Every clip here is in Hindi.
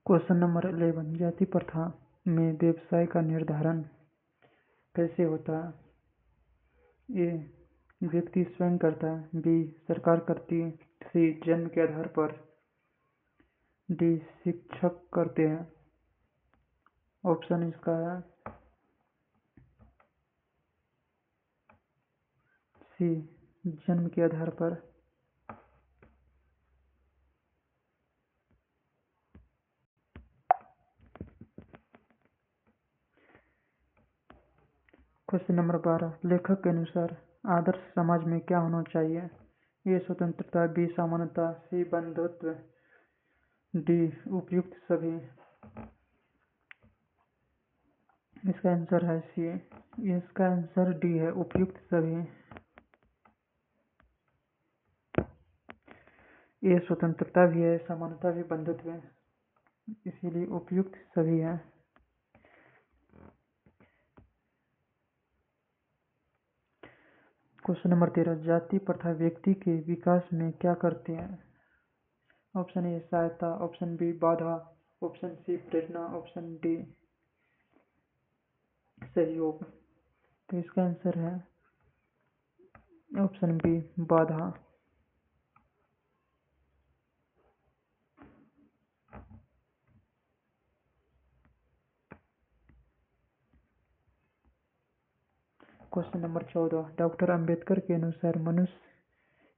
क्वेश्चन नंबर 11 जाति प्रथा में व्यवसाय का निर्धारण कैसे होता है? ए व्यक्ति स्वयं करता है, बी सरकार करती है, सी जन्म के आधार पर, डी शिक्षक करते हैं। ऑप्शन इसका है सी जन्म के आधार पर। क्वेश्चन नंबर 12 लेखक के अनुसार आदर्श समाज में क्या होना चाहिए? ए स्वतंत्रता, बी समानता, सी बंधुत्व, डी उपयुक्त सभी। इसका आंसर है सी। इसका आंसर डी है, उपयुक्त सभी। ये स्वतंत्रता भी है, समानता भी, बंधुत्व है, इसीलिए उपयुक्त सभी है। क्वेश्चन नंबर 13 जाति प्रथा व्यक्ति के विकास में क्या करते हैं? ऑप्शन ए सहायता, ऑप्शन बी बाधा, ऑप्शन सी प्रेरणा, ऑप्शन डी सहयोग। तो इसका आंसर है ऑप्शन बी बाधा। क्वेश्चन नंबर 14 डॉक्टर अंबेडकर के अनुसार मनुष्य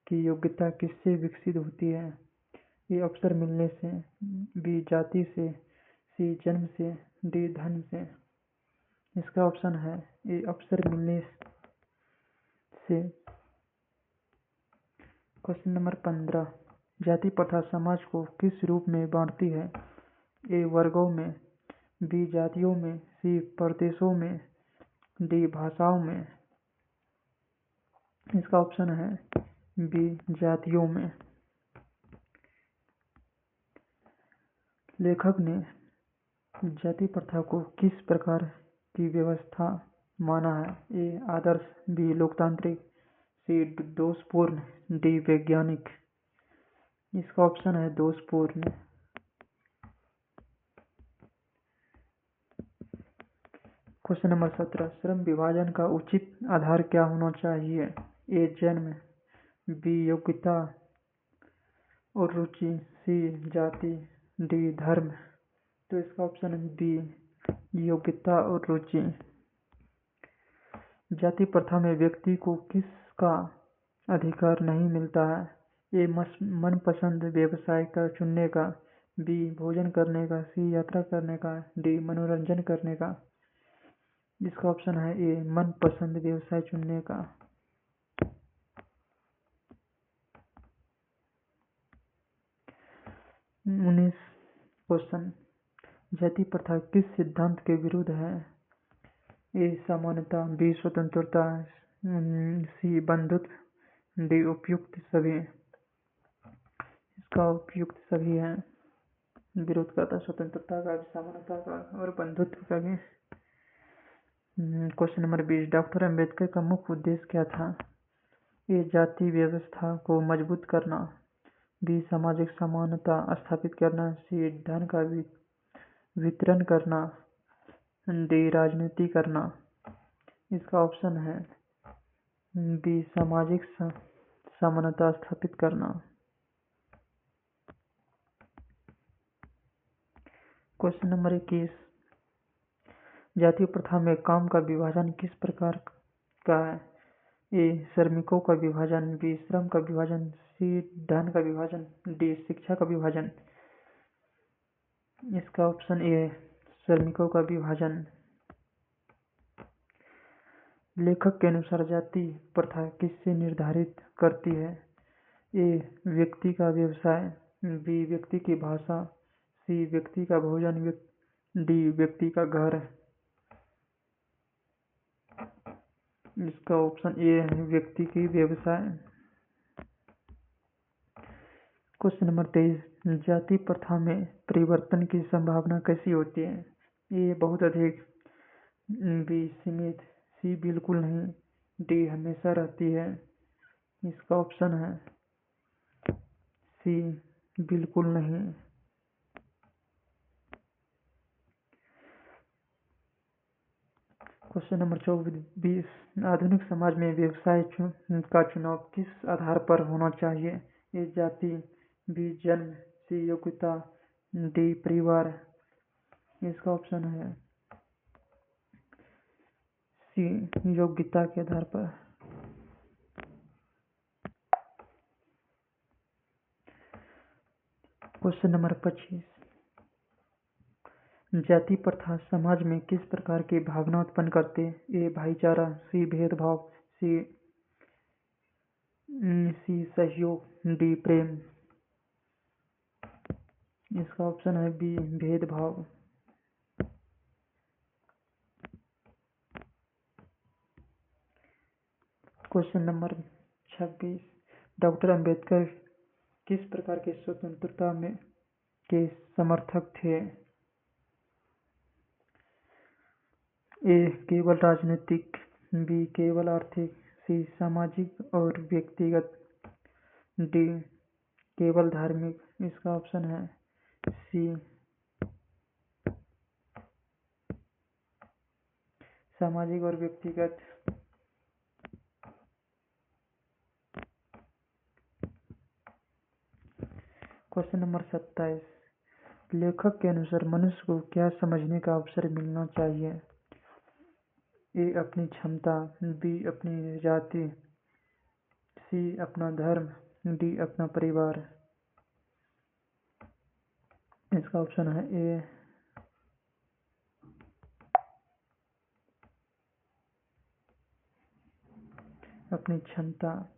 की योग्यता किससे विकसित होती है? ए अवसर मिलने से, बी जाति से, सी जन्म से, डी धन से। इसका ऑप्शन है ए अवसर मिलने से। क्वेश्चन नंबर 15 जाति प्रथा समाज को किस रूप में बांटती है? ए वर्गों में, बी जातियों में, सी प्रदेशों में, डी भाषाओं में। इसका ऑप्शन है बी जातियों में। लेखक ने जाति प्रथा को किस प्रकार की व्यवस्था माना है? ए आदर्श, बी लोकतांत्रिक, सी दोषपूर्ण, डी वैज्ञानिक। इसका ऑप्शन है दोषपूर्ण। क्वेश्चन नंबर 17 श्रम विभाजन का उचित आधार क्या होना चाहिए? ए जन्म, बी योग्यता और रुचि, सी जाति, डी धर्म। तो इसका ऑप्शन है बी योग्यता और रुचि। जाति प्रथा में व्यक्ति को किसका अधिकार नहीं मिलता है? ए मनपसंद व्यवसाय का चुनने का, बी भोजन करने का, सी यात्रा करने का, डी मनोरंजन करने का। इसका ऑप्शन है ए मनपसंद व्यवसाय चुनने का। क्वेश्चन जाति प्रथा किस सिद्धांत के विरुद्ध है? ए समानता, बी स्वतंत्रता, सी बंधुत्व, डी उपयुक्त सभी। इसका उपयुक्त सभी है, विरोध करता स्वतंत्रता का, समानता का और बंधुत्व का भी। क्वेश्चन नंबर 20 डॉक्टर अंबेडकर का मुख्य उद्देश्य क्या था? ए जाति व्यवस्था को मजबूत करना, बी सामाजिक समानता स्थापित करना, सी धन का वितरण करना, डी राजनीति करना। इसका ऑप्शन है बी सामाजिक समानता स्थापित करना। क्वेश्चन नंबर 21 जाति प्रथा में काम का विभाजन किस प्रकार का है? ए श्रमिकों का विभाजन, बी श्रम का विभाजन, सी धन का विभाजन, डी शिक्षा का विभाजन। इसका ऑप्शन ए श्रमिकों का विभाजन। लेखक के अनुसार जाति प्रथा किससे निर्धारित करती है? ए व्यक्ति का व्यवसाय, बी व्यक्ति की भाषा, सी व्यक्ति का भोजन, डी व्यक्ति का घर। इसका ऑप्शन ए है व्यक्ति की व्यवसाय। क्वेश्चन नंबर 23 जाति प्रथा में परिवर्तन की संभावना कैसी होती है? ए बहुत अधिक, बी सीमित, सी बिल्कुल नहीं, डी हमेशा रहती है। इसका ऑप्शन है सी बिल्कुल नहीं। क्वेश्चन नंबर 24 आधुनिक समाज में व्यवसाय का चुनाव किस आधार पर होना चाहिए? ए जाति, बी जन्म, सी योग्यता, डी परिवार। इसका ऑप्शन है सी योग्यता के आधार पर। क्वेश्चन नंबर 25 जाति प्रथा समाज में किस प्रकार की भावना उत्पन्न करते? ए भाईचारा, सी भेदभाव, सी सहयोग, डी प्रेम। इसका ऑप्शन है बी भेदभाव। क्वेश्चन नंबर 26 डॉक्टर अंबेडकर किस प्रकार की स्वतंत्रता में के समर्थक थे? ए केवल राजनीतिक, बी केवल आर्थिक, सी सामाजिक और व्यक्तिगत, डी केवल धार्मिक। इसका ऑप्शन है सी सामाजिक और व्यक्तिगत। क्वेश्चन नंबर 27 लेखक के अनुसार मनुष्य को क्या समझने का अवसर मिलना चाहिए? ए अपनी क्षमता, बी अपनी जाति, सी अपना धर्म, डी अपना परिवार। इसका ऑप्शन है ए अपनी क्षमता।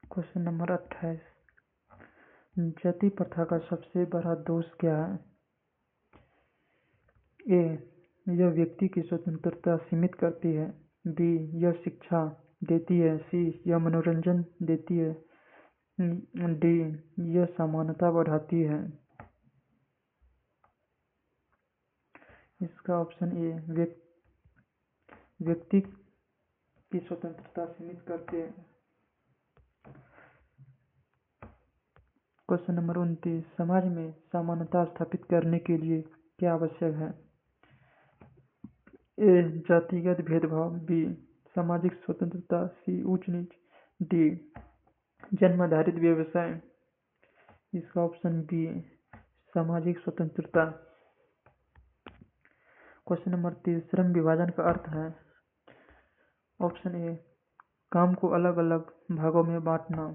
क्वेश्चन नंबर 28 जाति प्रथा का सबसे बड़ा दोष क्या है? ए यह व्यक्ति की स्वतंत्रता सीमित करती है, बी यह शिक्षा देती है, सी यह मनोरंजन देती है, डी यह समानता बढ़ाती है। इसका ऑप्शन ए व्यक्ति की स्वतंत्रता सीमित करती है। क्वेश्चन नंबर 29 समाज में समानता स्थापित करने के लिए क्या आवश्यक है? ए जातिगत भेदभाव, बी सामाजिक स्वतंत्रता, सी उच्च नीच, डी जन्म आधारित व्यवसाय। इसका ऑप्शन बी सामाजिक स्वतंत्रता। क्वेश्चन नंबर 30 श्रम विभाजन का अर्थ है? ऑप्शन ए काम को अलग अलग भागों में बांटना,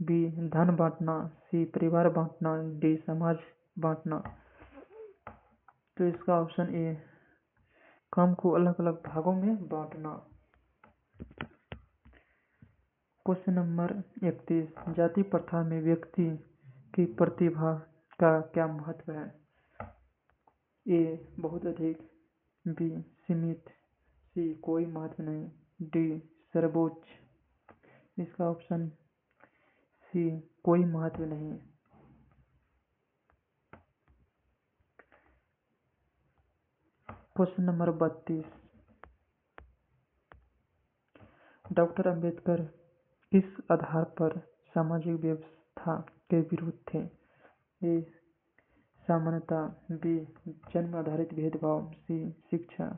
बी धन बांटना, सी परिवार बांटना, डी समाज बांटना। तो इसका ऑप्शन ए काम को अलग अलग भागों में बांटना। क्वेश्चन नंबर 31 जाति प्रथा में व्यक्ति की प्रतिभा का क्या महत्व है? ए बहुत अधिक, बी सीमित, सी कोई महत्व नहीं, डी सर्वोच्च। इसका ऑप्शन सी कोई महत्व नहीं। क्वेश्चन नंबर 32 डॉक्टर अंबेडकर किस आधार पर सामाजिक व्यवस्था के विरुद्ध थे? ए समानता, बी जन्म आधारित भेदभाव, सी शिक्षा,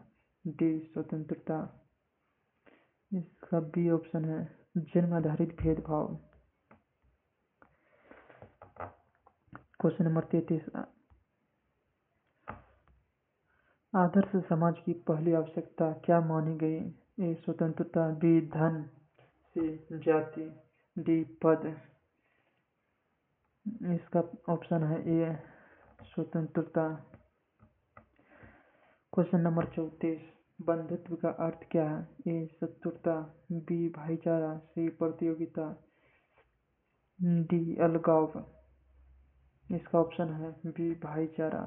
डी स्वतंत्रता। इसका बी ऑप्शन है जन्म आधारित भेदभाव। क्वेश्चन नंबर 33 आदर्श समाज की पहली आवश्यकता क्या मानी गई? ए स्वतंत्रता, बी धन, सी जाति, डी पद। इसका ऑप्शन है ए स्वतंत्रता। क्वेश्चन नंबर 34 बंधुत्व का अर्थ क्या है? ए शत्रुता, बी भाईचारा, सी प्रतियोगिता, डी अलगाव। इसका ऑप्शन है बी भाईचारा।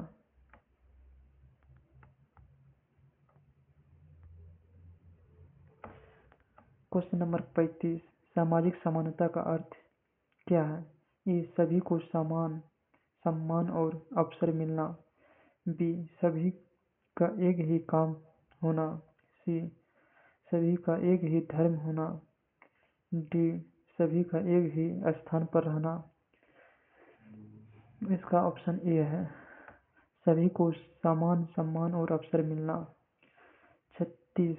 क्वेश्चन नंबर 35 सामाजिक समानता का अर्थ क्या है? ए सभी को समान सम्मान और अवसर मिलना, बी सभी का एक ही काम होना, सी सभी का एक ही धर्म होना, डी सभी का एक ही स्थान पर रहना। इसका ऑप्शन ए है सभी को समान सम्मान और अवसर मिलना। 36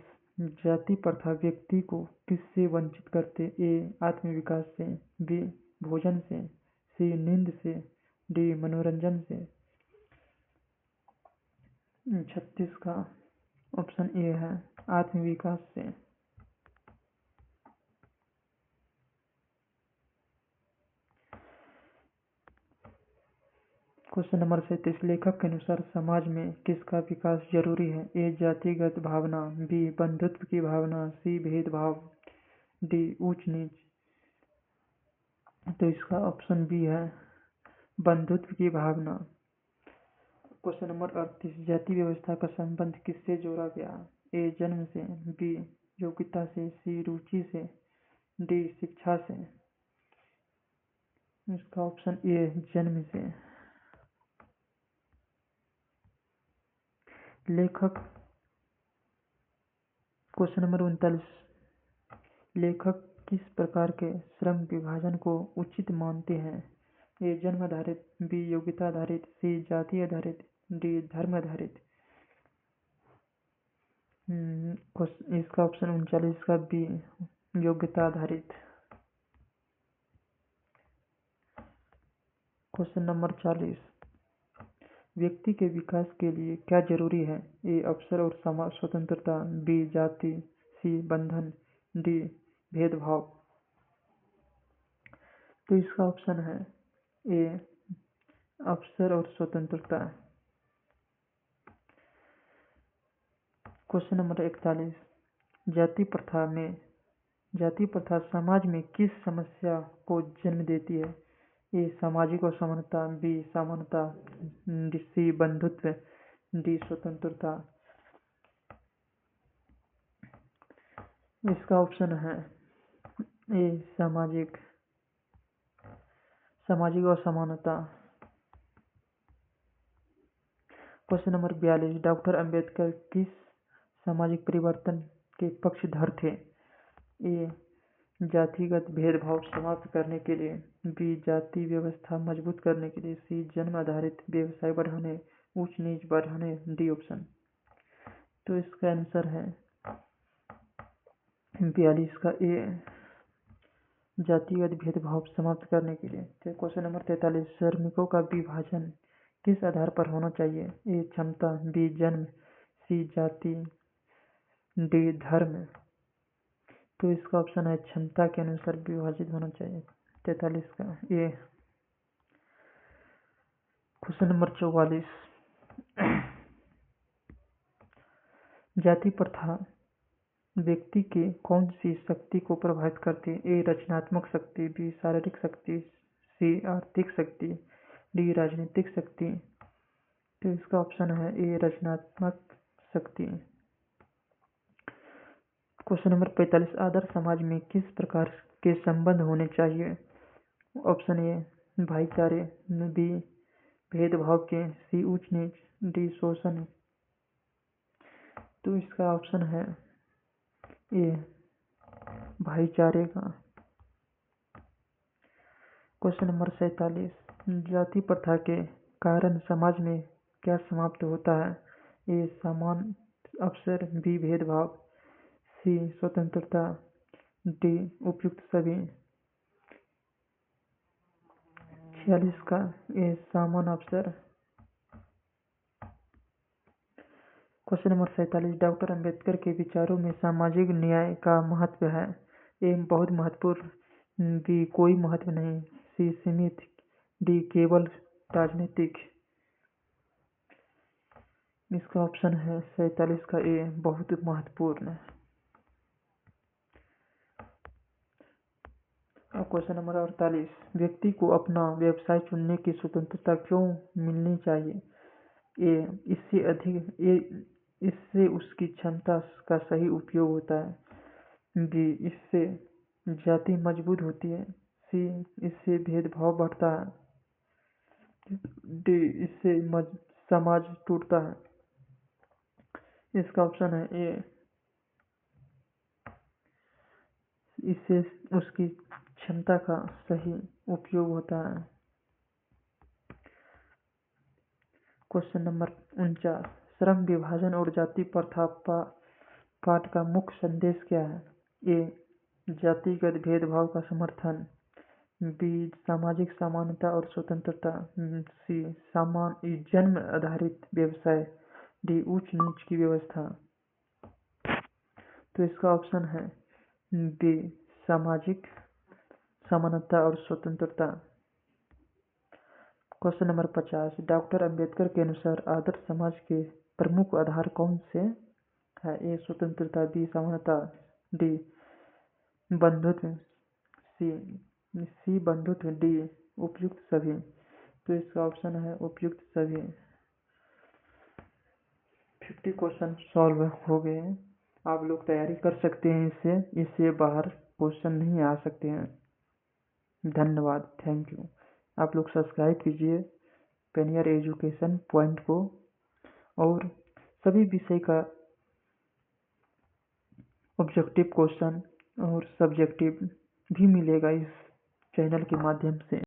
जाति प्रथा व्यक्ति को किससे वंचित करते? ए आत्मविकास से, बी भोजन से, सी नींद से, डी मनोरंजन से। 36 का ऑप्शन ए है आत्मविकास से। क्वेश्चन नंबर 37 लेखक के अनुसार समाज में किसका विकास जरूरी है? ए जातिगत भावना, बी बंधुत्व की भावना, सी भेदभाव, डी ऊंच नीच। तो इसका ऑप्शन बी है बंधुत्व की भावना। क्वेश्चन नंबर 38 जाति व्यवस्था का संबंध किससे जोड़ा गया? ए जन्म से, बी योग्यता से, सी रुचि से, डी शिक्षा से। इसका ऑप्शन ए जन्म से। लेखक क्वेश्चन नंबर 39 लेखक किस प्रकार के श्रम विभाजन को उचित मानते हैं? ए जन्म आधारित, बी योग्यता आधारित, सी जाति आधारित, डी धर्म आधारित। इसका ऑप्शन 39 का बी योग्यता आधारित। क्वेश्चन नंबर 40 व्यक्ति के विकास के लिए क्या जरूरी है? ए अवसर और समाज स्वतंत्रता, बी जाति, सी बंधन, डी भेदभाव। तो इसका ऑप्शन है ए अवसर और स्वतंत्रता। क्वेश्चन नंबर 41 जाति प्रथा समाज में किस समस्या को जन्म देती है? ए सामाजिक असमानता, बी समानता, सी बंधुत्व, डी स्वतंत्रता। इसका ऑप्शन है ए सामाजिक असमानता। क्वेश्चन नंबर 42 डॉक्टर अंबेडकर किस सामाजिक परिवर्तन के पक्षधर थे? ए जातिगत भेदभाव समाप्त करने के लिए, बी जाति व्यवस्था मजबूत करने के लिए, सी जन्म आधारित व्यवसाय बढ़ाने, ऊंच नीच बढ़ाने, डी ऑप्शन। तो इसका आंसर है 42 का ए जातिगत भेदभाव समाप्त करने के लिए। तो क्वेश्चन नंबर 43 श्रमिकों का विभाजन किस आधार पर होना चाहिए? ए क्षमता, बी जन्म, सी जाति, डी धर्म। तो इसका ऑप्शन है क्षमता के अनुसार विभाजित होना चाहिए। 43 का ए। क्वेश्चन नंबर 44 जाति प्रथा व्यक्ति के कौन सी शक्ति को प्रभावित करती है? ए रचनात्मक शक्ति, बी शारीरिक शक्ति, सी आर्थिक शक्ति, डी राजनीतिक शक्ति। तो इसका ऑप्शन है ए रचनात्मक शक्ति। क्वेश्चन नंबर 45 आदर्श समाज में किस प्रकार के संबंध होने चाहिए? ऑप्शन ए भाईचारे, बी भेदभाव के, सी ऊंच नीच, डी शोषण। तो इसका ऑप्शन है ए भाईचारे का। क्वेश्चन नंबर 47 जाति प्रथा के कारण समाज में क्या समाप्त होता है? ए समान अवसर, बी भेदभाव, सी स्वतंत्रता, डी उपयुक्त सभी। 46 का ए समान अवसर। क्वेश्चन नंबर 47 डॉक्टर अंबेडकर के विचारों में सामाजिक न्याय का महत्व है? ए बहुत महत्वपूर्ण, बी कोई महत्व नहीं, सी सीमित, डी केवल राजनीतिक। इसका ऑप्शन है 47 का ए बहुत महत्वपूर्ण। और क्वेश्चन नंबर 48 व्यक्ति को अपना व्यवसाय चुनने की स्वतंत्रता क्यों मिलनी चाहिए? ए इससे उसकी क्षमता का सही उपयोग होता है, बी इससे जाति मजबूत होती है, सी इससे भेदभाव बढ़ता है, डी इससे समाज टूटता है। इसका ऑप्शन है ए इससे उसकी क्षमता का सही उपयोग होता है। क्वेश्चन नंबर 49, श्रम विभाजन और जाति प्रथा पाठ का मुख्य संदेश क्या है? ए, जातिगत भेदभाव का समर्थन। बी, सामाजिक समानता और स्वतंत्रता। सी, जन्म आधारित व्यवसाय। डी, ऊंच नीच की व्यवस्था। तो इसका ऑप्शन है बी, सामाजिक समानता और स्वतंत्रता। क्वेश्चन नंबर 50, डॉक्टर अंबेडकर के अनुसार आदर्श समाज के प्रमुख आधार कौन से है? ए, स्वतंत्रता। बी, समानता। डी, बंधुत्व। सी बंधुत्व। डी, उपयुक्त सभी। तो इसका ऑप्शन है उपयुक्त सभी। 50 क्वेश्चन सॉल्व हो गए हैं। आप लोग तैयारी कर सकते हैं, इससे बाहर क्वेश्चन नहीं आ सकते हैं। धन्यवाद, थैंक यू। आप लोग सब्सक्राइब कीजिए पेनियर एजुकेशन पॉइंट को, और सभी विषय का ऑब्जेक्टिव क्वेश्चन और सब्जेक्टिव भी मिलेगा इस चैनल के माध्यम से।